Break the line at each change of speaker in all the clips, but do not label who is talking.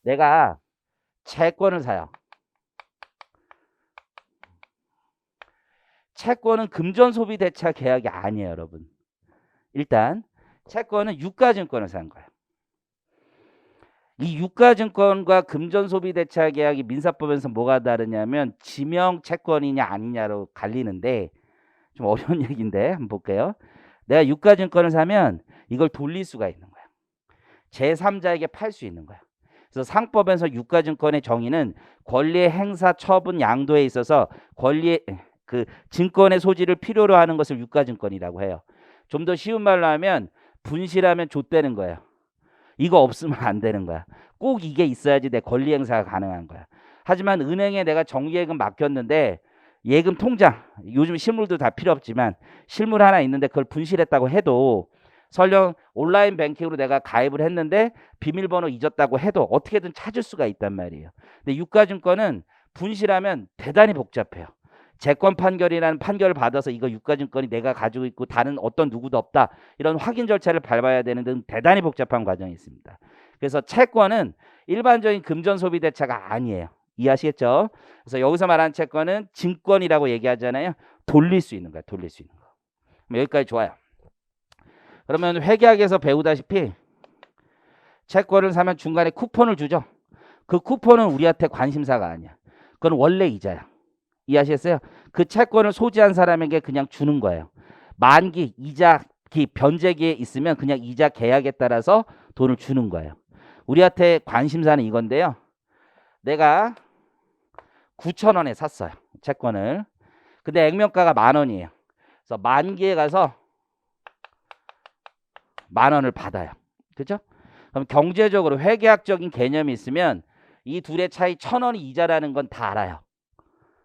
내가 채권을 사요. 채권은 금전소비대차 계약이 아니에요, 여러분. 일단 채권은 유가증권을 산 거예요. 이 유가증권과 금전소비대차 계약이 민사법에서 뭐가 다르냐면 지명채권이냐 아니냐로 갈리는데 좀 어려운 얘기인데 한번 볼게요. 내가 유가증권을 사면 이걸 돌릴 수가 있는 거야. 제3자에게 팔 수 있는 거야. 그래서 상법에서 유가증권의 정의는 권리의 행사, 처분, 양도에 있어서 권리의 그 증권의 소지를 필요로 하는 것을 유가증권이라고 해요. 좀 더 쉬운 말로 하면 분실하면 좆되는 거예요. 이거 없으면 안 되는 거야. 꼭 이게 있어야지 내 권리 행사가 가능한 거야. 하지만 은행에 내가 정기예금 맡겼는데 예금 통장, 요즘 실물도 다 필요 없지만 실물 하나 있는데 그걸 분실했다고 해도 설령 온라인 뱅킹으로 내가 가입을 했는데 비밀번호 잊었다고 해도 어떻게든 찾을 수가 있단 말이에요. 근데 유가증권은 분실하면 대단히 복잡해요. 재권 판결이라는 판결을 받아서 이거 유가증권이 내가 가지고 있고 다른 어떤 누구도 없다. 이런 확인 절차를 밟아야 되는 등 대단히 복잡한 과정이 있습니다. 그래서 채권은 일반적인 금전소비대차가 아니에요. 이해하시겠죠? 그래서 여기서 말하는 채권은 증권이라고 얘기하잖아요. 돌릴 수 있는 거야. 돌릴 수 있는 거. 여기까지 좋아요. 그러면 회계학에서 배우다시피 채권을 사면 중간에 쿠폰을 주죠. 그 쿠폰은 우리한테 관심사가 아니야. 그건 원래 이자야. 이해하시겠어요? 그 채권을 소지한 사람에게 그냥 주는 거예요. 만기, 이자기, 변제기에 있으면 그냥 이자 계약에 따라서 돈을 주는 거예요. 우리한테 관심사는 이건데요. 내가 9,000원에 샀어요. 채권을. 근데 액면가가 10,000원이에요. 그래서 만기에 가서 10,000원을 받아요. 그죠? 그럼 경제적으로 회계학적인 개념이 있으면 이 둘의 차이 1,000원이 이자라는 건 다 알아요.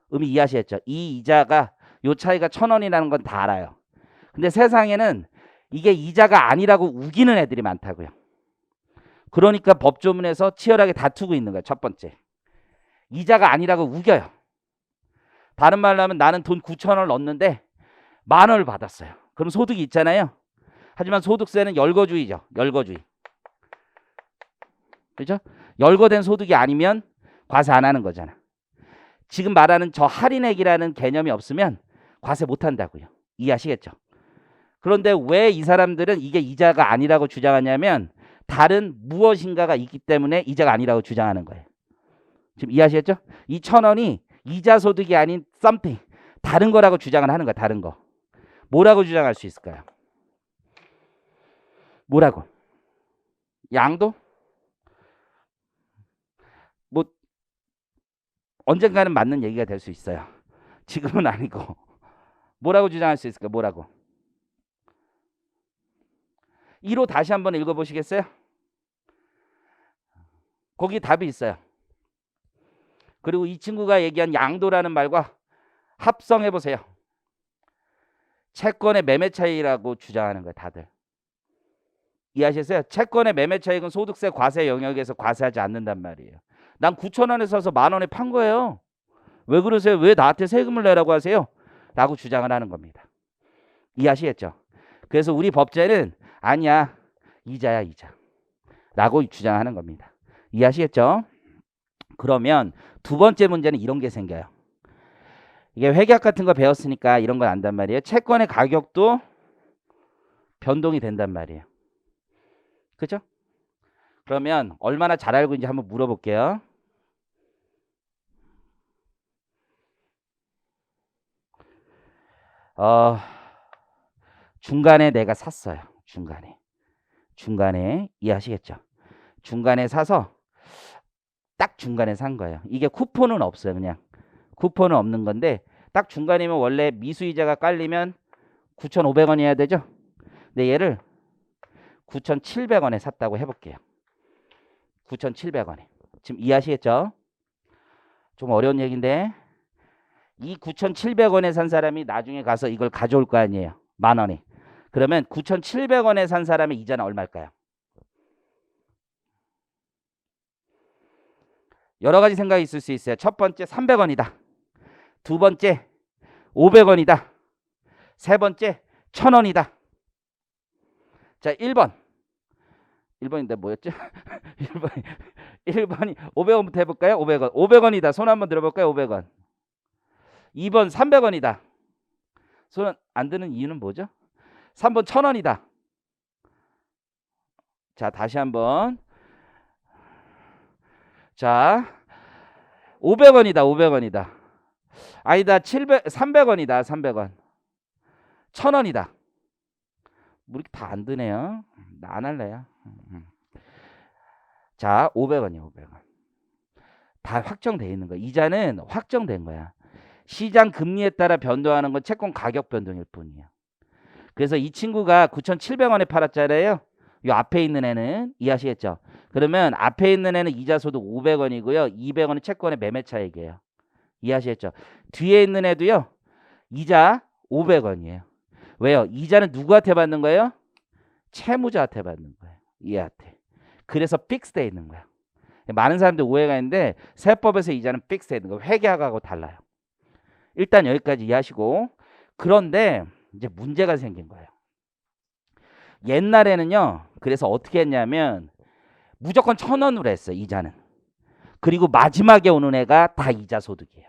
의미 이해하시겠죠? 이 이자가 요 차이가 1,000원이라는 건 다 알아요. 근데 세상에는 이게 이자가 아니라고 우기는 애들이 많다고요. 그러니까 법조문에서 치열하게 다투고 있는 거예요. 첫 번째. 이자가 아니라고 우겨요. 다른 말로 하면 나는 돈 9,000원을 넣었는데 10,000원을 받았어요. 그럼 소득이 있잖아요. 하지만 소득세는 열거주의죠. 열거주의. 그죠? 열거된 소득이 아니면 과세 안 하는 거잖아. 지금 말하는 저 할인액이라는 개념이 없으면 과세 못 한다고요. 이해하시겠죠? 그런데 왜 이 사람들은 이게 이자가 아니라고 주장하냐면 다른 무엇인가가 있기 때문에 이자가 아니라고 주장하는 거예요. 지금 이해하시겠죠? 이 1,000원이 이자 소득이 아닌 something, 다른 거라고 주장을 하는 거야. 다른 거. 뭐라고 주장할 수 있을까요? 뭐라고? 양도? 뭐 언젠가는 맞는 얘기가 될 수 있어요. 지금은 아니고. 뭐라고 주장할 수 있을까? 뭐라고? 1호 다시 한번 읽어보시겠어요? 거기 답이 있어요. 그리고 이 친구가 얘기한 양도라는 말과 합성해 보세요. 채권의 매매 차익이라고 주장하는 거예요. 다들. 이해하셨어요? 채권의 매매 차익은 소득세 과세 영역에서 과세하지 않는단 말이에요. 난 9,000원에 사서 10,000원에 판 거예요. 왜 그러세요? 왜 나한테 세금을 내라고 하세요? 라고 주장을 하는 겁니다. 이해하시겠죠? 그래서 우리 법제는 아니야. 이자야 이자. 라고 주장하는 겁니다. 이해하시겠죠? 그러면 두 번째 문제는 이런 게 생겨요. 이게 회계학 같은 거 배웠으니까 이런 건 안단 말이에요. 채권의 가격도 변동이 된단 말이에요. 그죠? 그러면 얼마나 잘 알고 있는지 한번 물어볼게요. 중간에 내가 샀어요. 중간에 이해하시겠죠? 중간에 사서 딱 중간에 산 거예요. 이게 쿠폰은 없어요. 그냥 쿠폰은 없는 건데 딱 중간이면 원래 미수이자가 깔리면 9,500원이어야 되죠. 근데 얘를 9,700원에 샀다고 해볼게요. 9,700원에. 지금 이해하시겠죠? 좀 어려운 얘기인데 이 9,700원에 산 사람이 나중에 가서 이걸 가져올 거 아니에요. 10,000원에. 그러면 9,700원에 산 사람의 이자는 얼마일까요? 여러 가지 생각이 있을 수 있어요. 첫 번째 300원이다. 두 번째 500원이다. 세 번째 1,000원이다. 자, 1번인데 뭐였죠? 1번 1번이 500원부터 해볼까요? 500원. 500원이다. 손 한번 들어볼까요? 500원. 2번 300원이다. 손 안 드는 이유는 뭐죠? 3번 1000원이다. 자, 다시 한번. 자, 500원이다. 500원이다. 아니다. 300원이다. 300원. 1000원이다. 뭐 이렇게 다 안 드네요. 나 안 할래요. 자, 500원이요. 500원. 다 확정돼 있는 거야. 이자는 확정된 거야. 시장 금리에 따라 변동하는 건 채권 가격 변동일 뿐이에요. 그래서 이 친구가 9,700원에 팔았잖아요. 이 앞에 있는 애는 이해하시겠죠? 그러면 앞에 있는 애는 이자 소득 500원이고요. 200원은 채권의 매매 차익이에요. 이해하시겠죠? 뒤에 있는 애도요. 이자 500원이에요. 왜요? 이자는 누구한테 받는 거예요? 채무자한테 받는 거예요. 얘한테. 그래서 픽스돼 있는 거야. 많은 사람들 오해가 있는데 세법에서 이자는 픽스돼 있는 거예요. 회계학하고 달라요. 일단 여기까지 이해하시고, 그런데 이제 문제가 생긴 거예요. 옛날에는요. 그래서 어떻게 했냐면 무조건 1000원으로 했어요. 이자는. 그리고 마지막에 오는 애가 다 이자 소득이에요.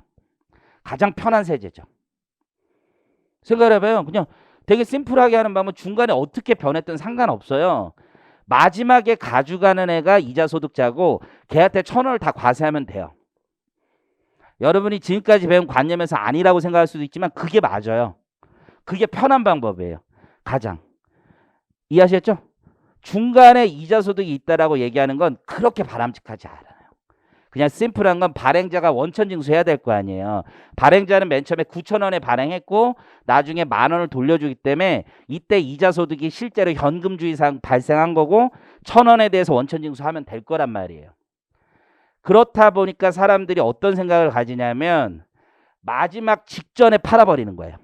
가장 편한 세제죠. 생각해봐요. 그냥 되게 심플하게 하는 방법은 중간에 어떻게 변했든 상관없어요. 마지막에 가져가는 애가 이자 소득자고 걔한테 1000원을 다 과세하면 돼요. 여러분이 지금까지 배운 관념에서 아니라고 생각할 수도 있지만 그게 맞아요. 그게 편한 방법이에요. 가장. 이해하셨죠? 중간에 이자 소득이 있다라고 얘기하는 건 그렇게 바람직하지 않아요. 그냥 심플한 건 발행자가 원천 징수해야 될 거 아니에요. 발행자는 맨 처음에 9,000원에 발행했고 나중에 10,000원을 돌려주기 때문에 이때 이자 소득이 실제로 현금주의상 발생한 거고 1,000원에 대해서 원천 징수하면 될 거란 말이에요. 그렇다 보니까 사람들이 어떤 생각을 가지냐면 마지막 직전에 팔아버리는 거예요.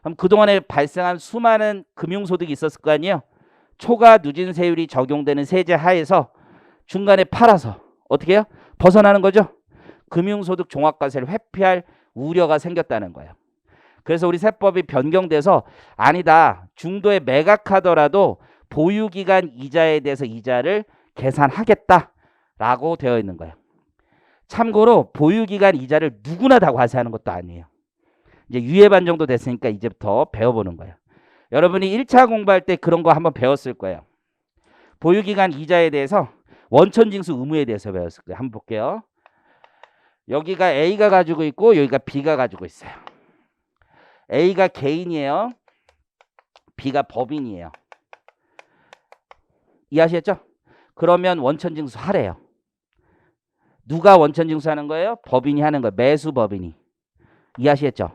그럼 그동안에 발생한 수많은 금융소득이 있었을 거 아니에요. 초과 누진세율이 적용되는 세제 하에서 중간에 팔아서 어떻게 해요? 벗어나는 거죠. 금융소득 종합과세를 회피할 우려가 생겼다는 거예요. 그래서 우리 세법이 변경돼서 아니다. 중도에 매각하더라도 보유기간 이자에 대해서 이자를 계산하겠다라고 되어 있는 거예요. 참고로 보유기간 이자를 누구나 다 과세하는 것도 아니에요. 이제 유예반 정도 됐으니까 이제부터 배워보는 거예요. 여러분이 1차 공부할 때 그런 거 한번 배웠을 거예요. 보유기간 이자에 대해서 원천징수 의무에 대해서 배웠을 거예요. 한번 볼게요. 여기가 A가 가지고 있고 여기가 B가 가지고 있어요. A가 개인이에요. B가 법인이에요. 이해하셨죠? 그러면 원천징수 하래요. 누가 원천징수하는 거예요? 법인이 하는 거예요. 매수법인이. 이해하시겠죠?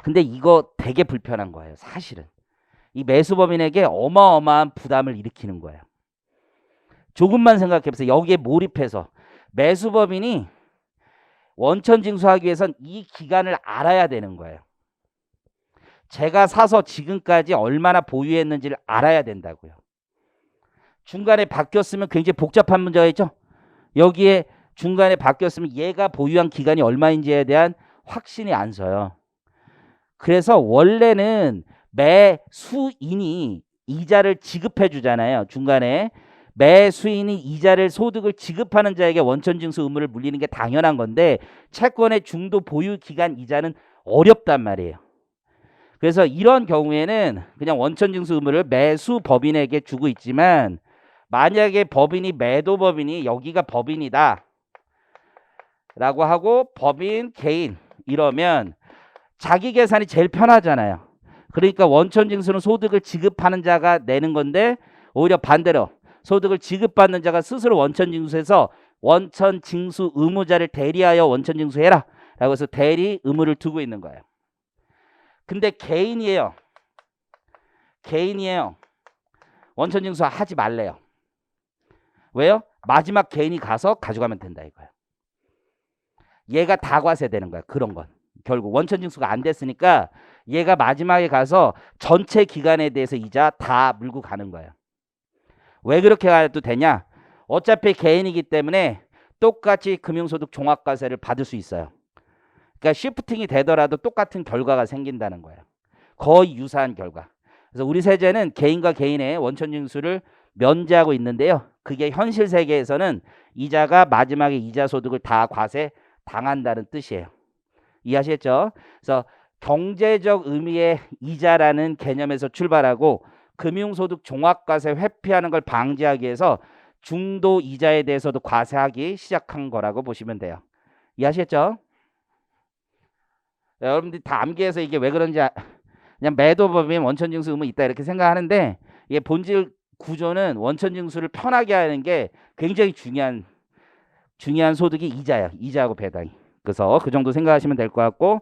근데 이거 되게 불편한 거예요. 사실은. 이 매수법인에게 어마어마한 부담을 일으키는 거예요. 조금만 생각해보세요. 여기에 몰입해서 매수법인이 원천징수하기 위해선 이 기간을 알아야 되는 거예요. 제가 사서 지금까지 얼마나 보유했는지를 알아야 된다고요. 중간에 바뀌었으면 굉장히 복잡한 문제가 있죠. 여기에 중간에 바뀌었으면 얘가 보유한 기간이 얼마인지에 대한 확신이 안 서요. 그래서 원래는 매수인이 이자를 지급해 주잖아요. 중간에 매수인이 이자를 소득을 지급하는 자에게 원천징수 의무를 물리는 게 당연한 건데 채권의 중도 보유 기간 이자는 어렵단 말이에요. 그래서 이런 경우에는 그냥 원천징수 의무를 매수법인에게 주고 있지만 만약에 법인이 매도법인이 여기가 법인이다 라고 하고 법인 개인 이러면 자기 계산이 제일 편하잖아요. 그러니까 원천징수는 소득을 지급하는 자가 내는 건데 오히려 반대로 소득을 지급받는 자가 스스로 원천징수해서 원천징수 의무자를 대리하여 원천징수해라 라고 해서 대리 의무를 두고 있는 거예요. 근데 개인이에요. 개인이에요. 원천징수 하지 말래요. 왜요? 마지막 개인이 가서 가져가면 된다 이거예요. 얘가 다 과세되는 거야. 그런 건. 결국 원천징수가 안 됐으니까 얘가 마지막에 가서 전체 기간에 대해서 이자 다 물고 가는 거예요. 왜 그렇게 가도 되냐? 어차피 개인이기 때문에 똑같이 금융소득 종합과세를 받을 수 있어요. 그러니까 시프팅이 되더라도 똑같은 결과가 생긴다는 거예요. 거의 유사한 결과. 그래서 우리 세제는 개인과 개인의 원천징수를 면제하고 있는데요. 그게 현실 세계에서는 이자가 마지막에 이자 소득을 다 과세 당한다는 뜻이에요. 이해하시겠죠? 그래서 경제적 의미의 이자라는 개념에서 출발하고 금융소득 종합과세 회피하는 걸 방지하기 위해서 중도 이자에 대해서도 과세하기 시작한 거라고 보시면 돼요. 이해하시겠죠? 여러분들이 다 암기해서 이게 왜 그런지 그냥 매도법인 원천징수 의무 있다 이렇게 생각하는데 이게 본질 구조는 원천징수를 편하게 하는 게 굉장히 중요한 소득이 이자야. 이자하고 배당이. 그래서 그 정도 생각하시면 될 것 같고